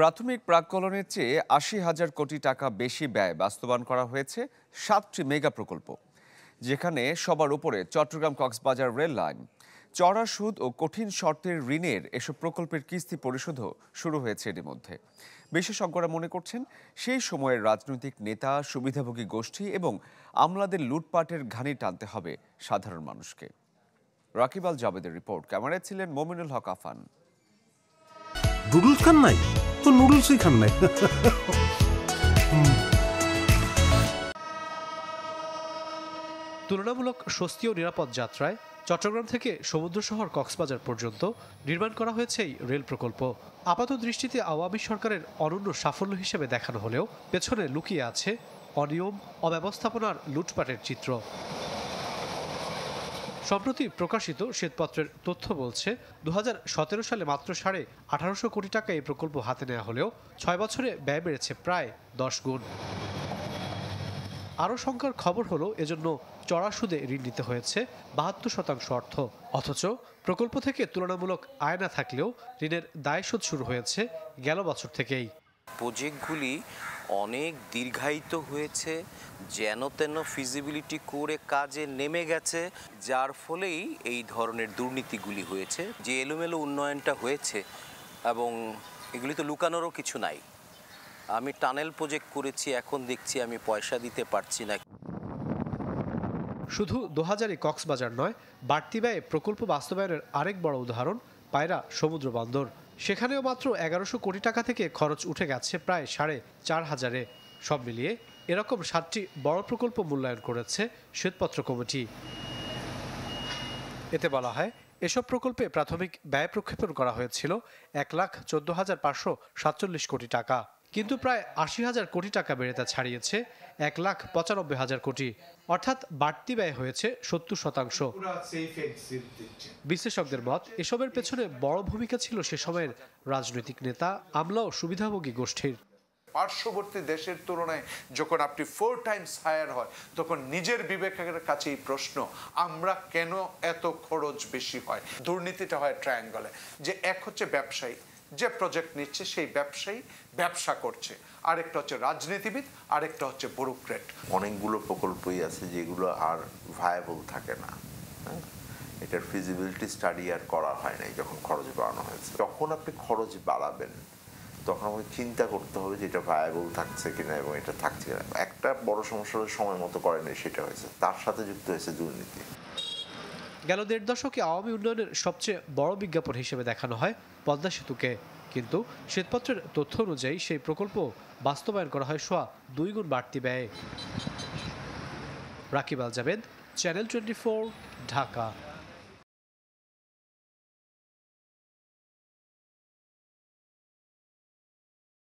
প্রাথমিক প্রাক্কলনের চেয়ে ৮০,০০০ কোটি টাকা বেশি ব্যয় বাস্তবায়ন করা হয়েছে ৭টি মেগা প্রকল্প, যেখানে সবার উপরে চট্টগ্রাম কক্সবাজার রেল লাইন। চড়া সুদ ও কঠিন শর্তের ঋণের এসব প্রকল্পের কিস্তি পরিশোধও শুরু হয়েছে এর মধ্যে। বিশেষজ্ঞরা মনে করছেন, সেই সময়ের রাজনৈতিক নেতা, সুবিধাভোগী গোষ্ঠী এবং আমলাদের লুটপাটের ঘানি টানতে হবে সাধারণ মানুষকে। রাকিব আল জাবেদের রিপোর্ট, ক্যামেরায় ছিলেন মমিনুল হক আফান। নুডলস খান নাই তো নুডলসই খান নাই। তুলনামূলক স্বস্তি ও নিরাপদ যাত্রায় চট্টগ্রাম থেকে সমুদ্র শহর কক্সবাজার পর্যন্ত নির্মাণ করা হয়েছে এই রেল প্রকল্প। আপাত দৃষ্টিতে আওয়ামী সরকারের অনন্য সাফল্য হিসেবে দেখানো হলেও পেছনে লুকিয়ে আছে অনিয়ম, অব্যবস্থাপনার লুটপাটের চিত্র। সম্প্রতি প্রকাশিত শ্বেতপত্রের তথ্য বলছে, ২০১৭ সালে মাত্র ১৮৫০ কোটি টাকা এই প্রকল্প হাতে নেওয়া হলেও ৬ বছরে ব্যয় বেড়েছে প্রায় ১০ গুণ। আরও সংখ্যার খবর হলো, এজন্য চড়া সুদে ঋণ নিতে হয়েছে ৭২% অর্থ। অথচ প্রকল্প থেকে তুলনামূলক আয় না থাকলেও ঋণের দায় শোধ শুরু হয়েছে গেল বছর থেকেই। প্রজেক্টগুলি অনেক দীর্ঘায়িত হয়েছে, যেন তেন ফিজিবিলিটি করে কাজে নেমে গেছে, যার ফলেই এই ধরনের দুর্নীতিগুলি হয়েছে। যে এলোমেলো উন্নয়নটা হয়েছে, এবং এগুলি তো লুকানোরও কিছু নাই। আমি টানেল প্রজেক্ট করেছি, এখন দেখছি আমি পয়সা দিতে পারছি না। শুধু দোহাজারী কক্সবাজার নয়, বাড়তি ব্যয়ে প্রকল্প বাস্তবায়নের আরেক বড় উদাহরণ পায়রা সমুদ্র বন্দর। সেখানেও মাত্র ১১০০ কোটি টাকা থেকে খরচ উঠে গেছে প্রায় ৪,৫০০-এ। সব মিলিয়ে এরকম ৭টি বড় প্রকল্প মূল্যায়ন করেছে শ্বেতপত্র কমিটি। এতে বলা হয়, এসব প্রকল্পে প্রাথমিক ব্যয় প্রক্ষেপণ করা হয়েছিল ১,১৪,৫৪৭ কোটি টাকা, কিন্তু প্রায় ৮০,০০০ কোটি টাকা বেড়ে তা ছাড়িয়েছে ১,৯৫,০০০ কোটি, অর্থাৎ বাড়তি ব্যয় হয়েছে ৭০%। বিশ্লেষকদের মত, এসবের পেছনে বড় ভূমিকা ছিল সে সময়ের রাজনৈতিক নেতা, আমলা ও সুবিধাভোগী গোষ্ঠীর। পার্শ্ববর্তী দেশের তুলনায় যখন আপনি 4 টাইমস হায়ার হয়, তখন নিজের বিবেকের কাছেই প্রশ্ন, আমরা কেন এত খরচ বেশি হয়? দুর্নীতিটা হয় ট্রায়াঙ্গলে, যে এক হচ্ছে ব্যবসায়ী, যে প্রজেক্ট নিচ্ছে সেই ব্যবসায়ী ব্যবসা করছে, আরেকটা হচ্ছে রাজনীতিবিদ, আরেকটা হচ্ছে ব্যুরোক্রেট। অনেকগুলো প্রকল্পই আছে যেগুলো আর ভায়াবল থাকে না। এটার ফিজিবিলিটি স্টাডি আর করা হয় নাই যখন খরচ বাড়ানো হয়েছে। যখন আপনি খরচ বাড়াবেন, তখন আমাকে চিন্তা করতে হবে যে এটা ভায়াবল থাকছে কিনা এবং এটা থাকছে কিনা। একটা বড় সমস্যা সময় মতো করেনি, সেটা হয়েছে, তার সাথে যুক্ত হয়েছে দুর্নীতি। গেল ১.৫ দশকে আওয়ামী উন্নয়নের সবচেয়ে বড় বিজ্ঞাপন হিসেবে দেখানো হয় পদ্মা সেতুকে, কিন্তু শ্বেতপত্রের তথ্য অনুযায়ী সেই প্রকল্প বাস্তবায়ন করা হয় ২ গুণ বাড়তি ব্যয়ে। রাকিব আল জাবেদ, চ্যানেল 24, ঢাকা।